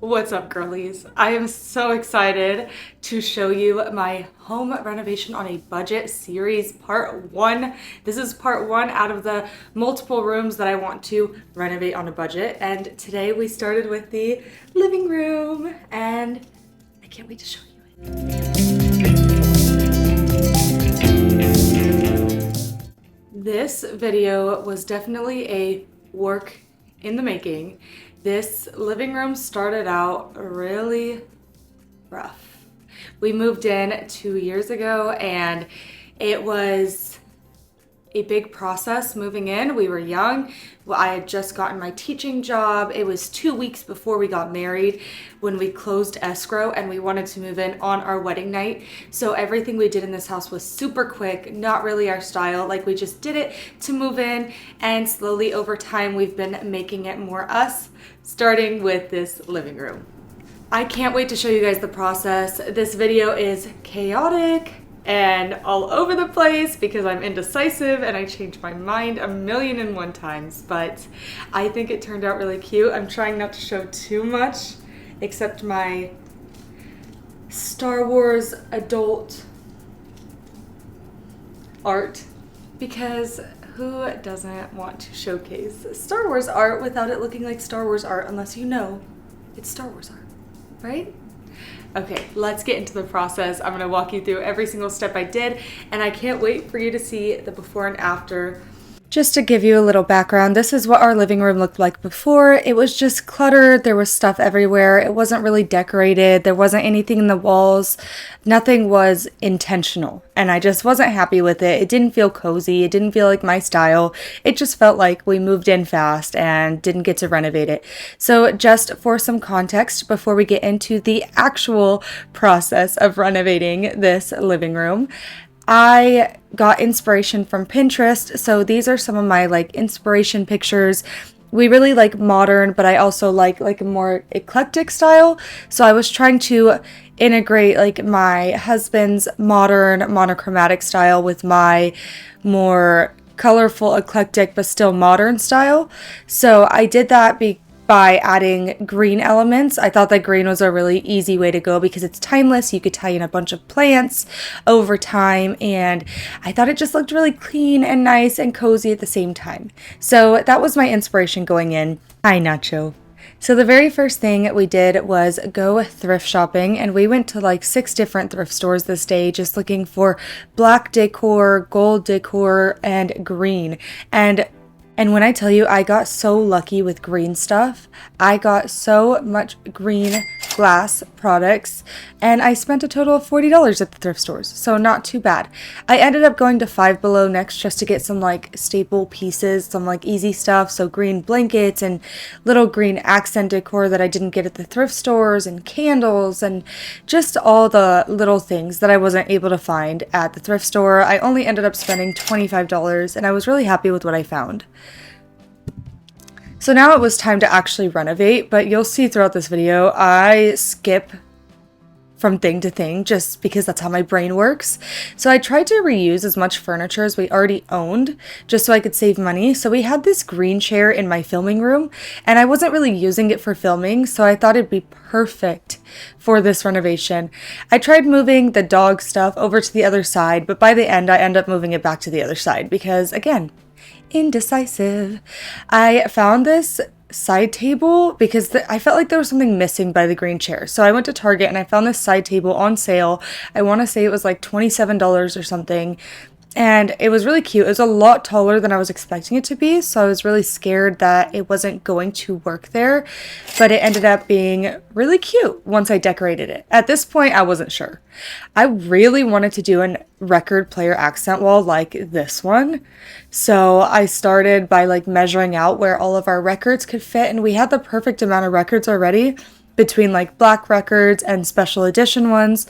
What's up, girlies? I am so excited to show you my home renovation on a budget series part one. This is part one out of the multiple rooms that I want to renovate on a budget. And today we started with the living room and I can't wait to show you it. This video was definitely a work in the making. This living room started out really rough. We moved in 2 years ago and it was a big process moving in. We were young. Well, I had just gotten my teaching job. It was 2 weeks before we got married when we closed escrow and we wanted to move in on our wedding night. So everything we did in this house was super quick, not really our style. Like we just did it to move in, and slowly over time we've been making it more us, starting with this living room. I can't wait to show you guys the process. This video is chaotic and all over the place because I'm indecisive and I change my mind 1,000,001 times, but I think it turned out really cute. I'm trying not to show too much except my Star Wars adult art, because who doesn't want to showcase Star Wars art without it looking like Star Wars art, unless you know it's Star Wars art, right? Okay, let's get into the process. I'm gonna walk you through every single step I did, and I can't wait for you to see the before and after. Just to give you a little background, this is what our living room looked like before. It was just cluttered. There was stuff everywhere. It wasn't really decorated. There wasn't anything in the walls. Nothing was intentional, and I just wasn't happy with it. It didn't feel cozy. It didn't feel like my style. It just felt like we moved in fast and didn't get to renovate it. So just for some context, before we get into the actual process of renovating this living room, I got inspiration from Pinterest. So these are some of my inspiration pictures. We really like modern, but I also like a more eclectic style. So I was trying to integrate my husband's modern monochromatic style with my more colorful, eclectic, but still modern style. So I did that by adding green elements. I thought that green was a really easy way to go because it's timeless. You could tie in a bunch of plants over time, and I thought it just looked really clean and nice and cozy at the same time. So that was my inspiration going in. Hi, Nacho. So the very first thing we did was go thrift shopping, and we went to 6 different thrift stores this day just looking for black decor, gold decor, and green. And when I tell you I got so lucky with green stuff, I got so much green glass products, and I spent a total of $40 at the thrift stores, so not too bad. I ended up going to Five Below next just to get some staple pieces, some easy stuff, so green blankets and little green accent decor that I didn't get at the thrift stores, and candles, and just all the little things that I wasn't able to find at the thrift store. I only ended up spending $25, and I was really happy with what I found. So now it was time to actually renovate, but you'll see throughout this video, I skip from thing to thing just because that's how my brain works. So I tried to reuse as much furniture as we already owned just so I could save money. So we had this green chair in my filming room, and I wasn't really using it for filming, so I thought it'd be perfect for this renovation. I tried moving the dog stuff over to the other side, but by the end I ended up moving it back to the other side because, again, indecisive. I found this side table because I felt like there was something missing by the green chair. So I went to Target and I found this side table on sale. I want to say it was $27 or something. And it was really cute. It was a lot taller than I was expecting it to be, so I was really scared that it wasn't going to work there, but it ended up being really cute once I decorated it. At this point, I wasn't sure. I really wanted to do a record player accent wall like this one, so I started by measuring out where all of our records could fit, and we had the perfect amount of records already between black records and special edition ones.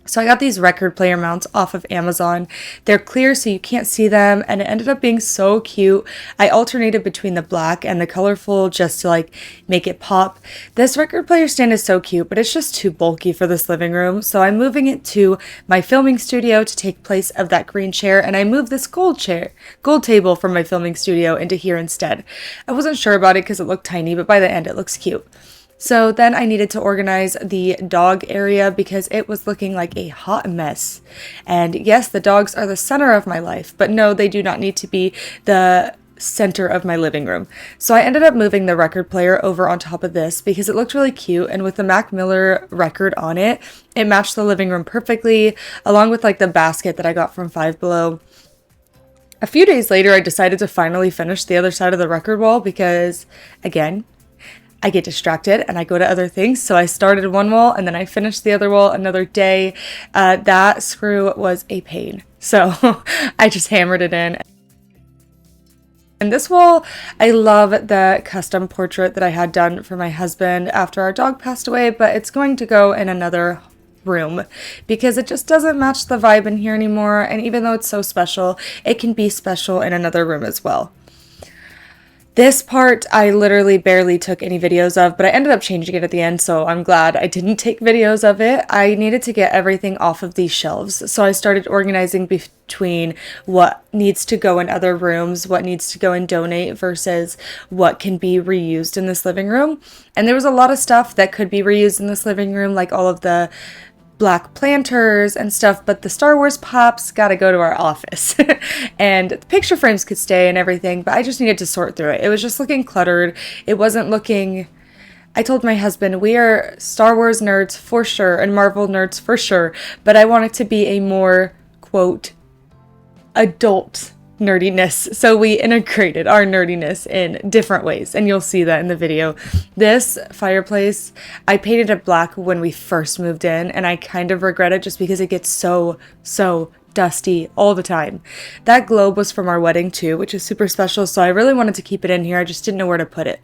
So I got these record player mounts off of Amazon. They're clear so you can't see them, and it ended up being so cute. I alternated between the black and the colorful just to make it pop. This record player stand is so cute, but it's just too bulky for this living room. So I'm moving it to my filming studio to take place of that green chair, and I moved this gold table from my filming studio into here instead. I wasn't sure about it because it looked tiny, but by the end it looks cute. So then I needed to organize the dog area because it was looking like a hot mess. And yes, the dogs are the center of my life, but no, they do not need to be the center of my living room. So I ended up moving the record player over on top of this because it looked really cute, and with the Mac Miller record on it, it matched the living room perfectly, along with like the basket that I got from Five Below. A few days later, I decided to finally finish the other side of the record wall because, again, I get distracted and I go to other things. So I started one wall and then I finished the other wall another day. That screw was a pain. So I just hammered it in. And this wall, I love the custom portrait that I had done for my husband after our dog passed away, but it's going to go in another room because it just doesn't match the vibe in here anymore. And even though it's so special, it can be special in another room as well. This part I literally barely took any videos of, but I ended up changing it at the end, so I'm glad I didn't take videos of it. I needed to get everything off of these shelves, so I started organizing between what needs to go in other rooms, what needs to go and donate versus what can be reused in this living room. And there was a lot of stuff that could be reused in this living room, like all of the black planters and stuff, but the Star Wars pops gotta go to our office. And the picture frames could stay and everything, but I just needed to sort through it. It was just looking cluttered. It wasn't looking... I told my husband, we are Star Wars nerds for sure and Marvel nerds for sure, but I want it to be a more, quote, adult nerdiness. So we integrated our nerdiness in different ways, and you'll see that in the video. This fireplace, I painted it black when we first moved in, and I kind of regret it just because it gets so dusty all the time. That globe was from our wedding too, which is super special, so I really wanted to keep it in here. I just didn't know where to put it.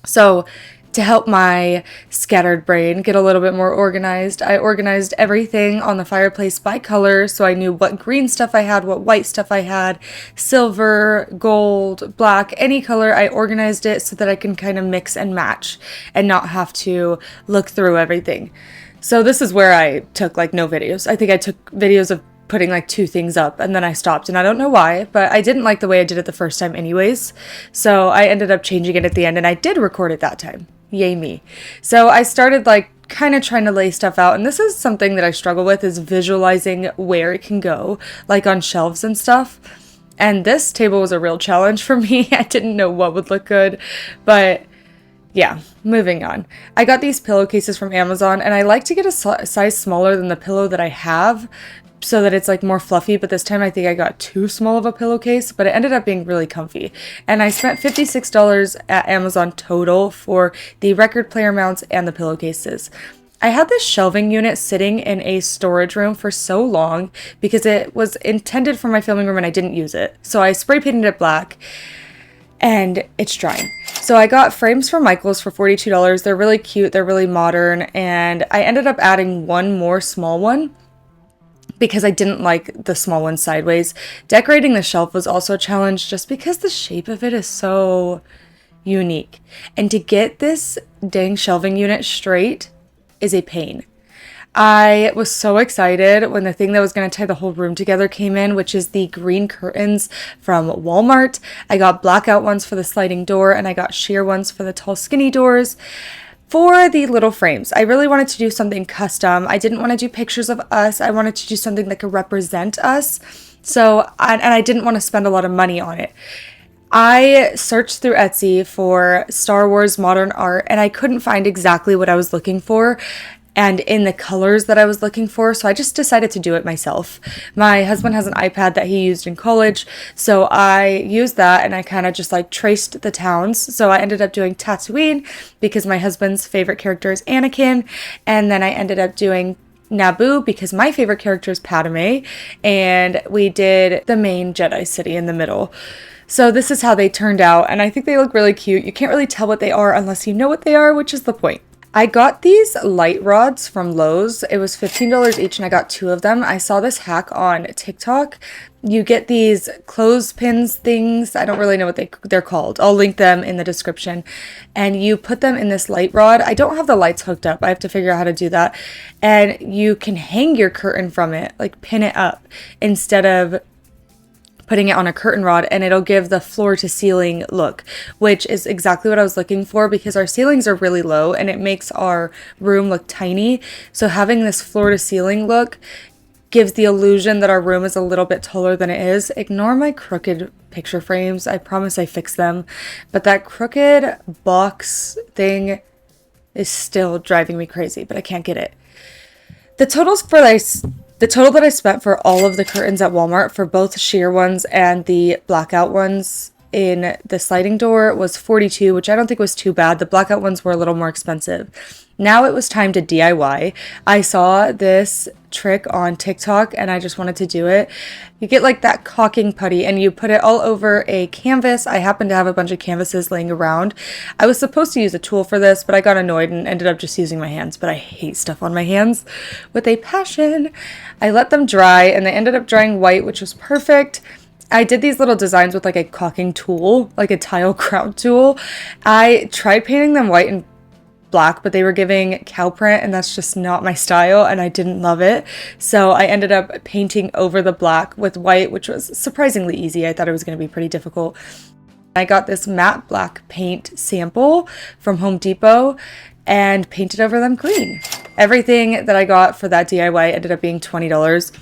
So to help my scattered brain get a little bit more organized, I organized everything on the fireplace by color, so I knew what green stuff I had, what white stuff I had, silver, gold, black, any color. I organized it so that I can kind of mix and match and not have to look through everything. So this is where I took like no videos. I think I took videos of putting like 2 things up and then I stopped, and I don't know why, but I didn't like the way I did it the first time anyways. So I ended up changing it at the end, and I did record it that time. Yay me. So I started like kind of trying to lay stuff out, and this is something that I struggle with, is visualizing where it can go, like on shelves and stuff. And this table was a real challenge for me. I didn't know what would look good, but yeah, moving on. I got these pillowcases from Amazon, and I like to get a size smaller than the pillow that I have so that it's like more fluffy, but this time I think I got too small of a pillowcase, but it ended up being really comfy. And I spent $56 at Amazon total for the record player mounts and the pillowcases. I had this shelving unit sitting in a storage room for so long because it was intended for my filming room and I didn't use it. So I spray painted it black, and it's drying. So I got frames from Michael's for $42. They're really cute, they're really modern, and I ended up adding one more small one because I didn't like the small one sideways. Decorating the shelf was also a challenge just because the shape of it is so unique. And to get this dang shelving unit straight is a pain. I was so excited when the thing that was going to tie the whole room together came in, which is the green curtains from Walmart. I got blackout ones for the sliding door, and I got sheer ones for the tall skinny doors. For the little frames, I really wanted to do something custom. I didn't want to do pictures of us. I wanted to do something that could represent us. So, and I didn't want to spend a lot of money on it. I searched through Etsy for Star Wars modern art, and I couldn't find exactly what I was looking for and in the colors that I was looking for, so I just decided to do it myself. My husband has an iPad that he used in college, so I used that and I kind of just like traced the towns. So I ended up doing Tatooine because my husband's favorite character is Anakin, and then I ended up doing Naboo because my favorite character is Padme, and we did the main Jedi city in the middle. So this is how they turned out, and I think they look really cute. You can't really tell what they are unless you know what they are, which is the point. I got these light rods from Lowe's. It was $15 each, and I got 2 of them. I saw this hack on TikTok. You get these clothespins things. I don't really know what they're called. I'll link them in the description. And you put them in this light rod. I don't have the lights hooked up. I have to figure out how to do that. And you can hang your curtain from it, like pin it up, instead of putting it on a curtain rod, and it'll give the floor to ceiling look, which is exactly what I was looking for because our ceilings are really low and it makes our room look tiny. So having this floor to ceiling look gives the illusion that our room is a little bit taller than it is. Ignore my crooked picture frames. I promise I fixed them. But that crooked box thing is still driving me crazy, but I can't get it. The total that I spent for all of the curtains at Walmart for both sheer ones and the blackout ones in the sliding door was $42, which I don't think was too bad. The blackout ones were a little more expensive. Now it was time to DIY. I saw this trick on TikTok and I just wanted to do it. You get like that caulking putty and you put it all over a canvas. I happen to have a bunch of canvases laying around. I was supposed to use a tool for this, but I got annoyed and ended up just using my hands. But I hate stuff on my hands with a passion. I let them dry and they ended up drying white, which was perfect. I did these little designs with like a caulking tool, like a tile crown tool. I tried painting them white and black, but they were giving cow print and that's just not my style and I didn't love it. So I ended up painting over the black with white, which was surprisingly easy. I thought it was going to be pretty difficult. I got this matte black paint sample from Home Depot and painted over them green. Everything that I got for that DIY ended up being $20.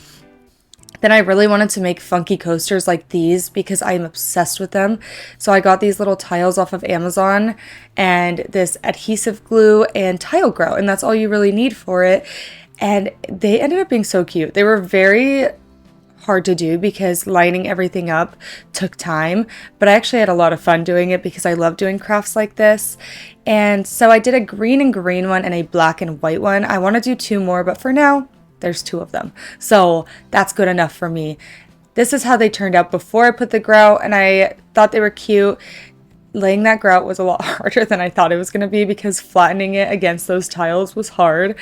Then I really wanted to make funky coasters like these because I am obsessed with them. So I got these little tiles off of Amazon and this adhesive glue and tile grout, and that's all you really need for it. And they ended up being so cute. They were very hard to do because lining everything up took time, but I actually had a lot of fun doing it because I love doing crafts like this. And so I did a green and green one and a black and white one. I want to do 2 more, but for now, there's 2 of them. So that's good enough for me. This is how they turned out before I put the grout, and I thought they were cute. Laying that grout was a lot harder than I thought it was going to be because flattening it against those tiles was hard,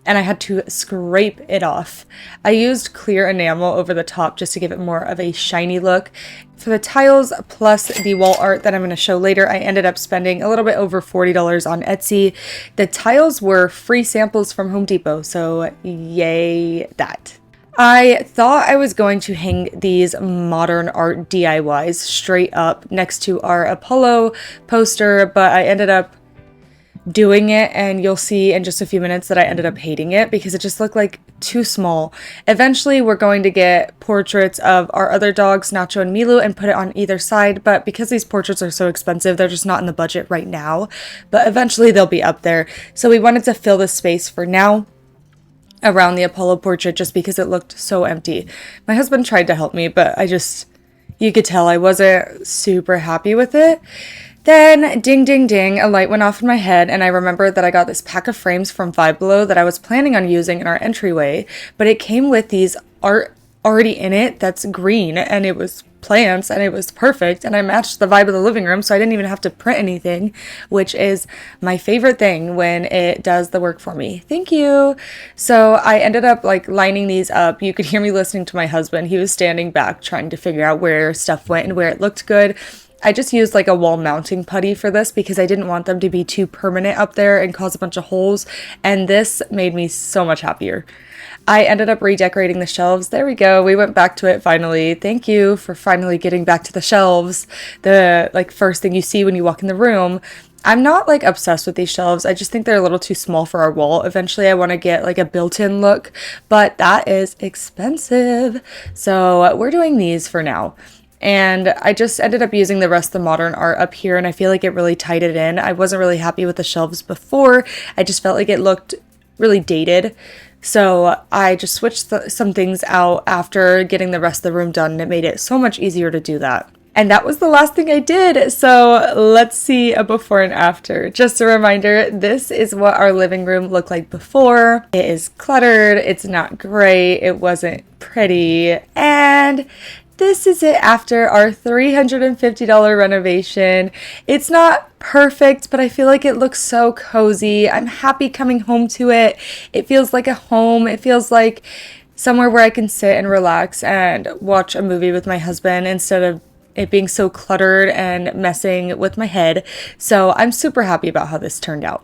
and I had to scrape it off. I used clear enamel over the top just to give it more of a shiny look. For the tiles plus the wall art that I'm going to show later, I ended up spending a little bit over $40 on Etsy. The tiles were free samples from Home Depot, so yay that. I thought I was going to hang these modern art DIYs straight up next to our Apollo poster, but I ended up doing it, and you'll see in just a few minutes that I ended up hating it because it just looked like too small. Eventually we're going to get portraits of our other dogs, Nacho and Milu, and put it on either side, but because these portraits are so expensive, they're just not in the budget right now, but eventually they'll be up there. So we wanted to fill this space for now around the Apollo portrait just because it looked so empty. My husband tried to help me, but you could tell I wasn't super happy with it. Then, ding, ding, ding, a light went off in my head, and I remembered that I got this pack of frames from Five Below that I was planning on using in our entryway, but it came with these art already in it that's green, and it was plants, and it was perfect, and I matched the vibe of the living room, so I didn't even have to print anything, which is my favorite thing when it does the work for me. Thank you. So I ended up like lining these up. You could hear me listening to my husband. He was standing back trying to figure out where stuff went and where it looked good. I just used like a wall mounting putty for this because I didn't want them to be too permanent up there and cause a bunch of holes, and this made me so much happier. I ended up redecorating the shelves. There we go. We went back to it finally. Thank you for finally getting back to the shelves. The like first thing you see when you walk in the room. I'm not like obsessed with these shelves. I just think they're a little too small for our wall. Eventually I want to get like a built-in look, but that is expensive. So we're doing these for now. And I just ended up using the rest of the modern art up here, and I feel like it really tied it in. I wasn't really happy with the shelves before. I just felt like it looked really dated. So I just switched some things out after getting the rest of the room done, and it made it so much easier to do that. And that was the last thing I did. So let's see a before and after. Just a reminder, this is what our living room looked like before. It is cluttered. It's not great. It wasn't pretty. And this is it after our $350 renovation. It's not perfect, but I feel like it looks so cozy. I'm happy coming home to it. It feels like a home. It feels like somewhere where I can sit and relax and watch a movie with my husband instead of it being so cluttered and messing with my head. So I'm super happy about how this turned out.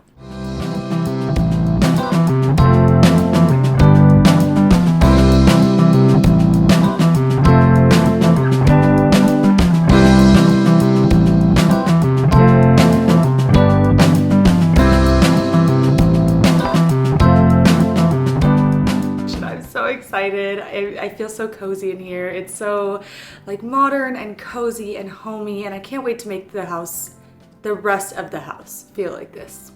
excited. I feel so cozy in here. It's so like modern and cozy and homey, and I can't wait to make the rest of the house feel like this.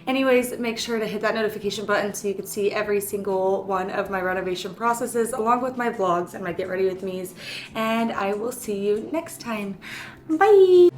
Anyways, make sure to hit that notification button so you can see every single one of my renovation processes along with my vlogs and my get ready with me's, and I will see you next time. Bye!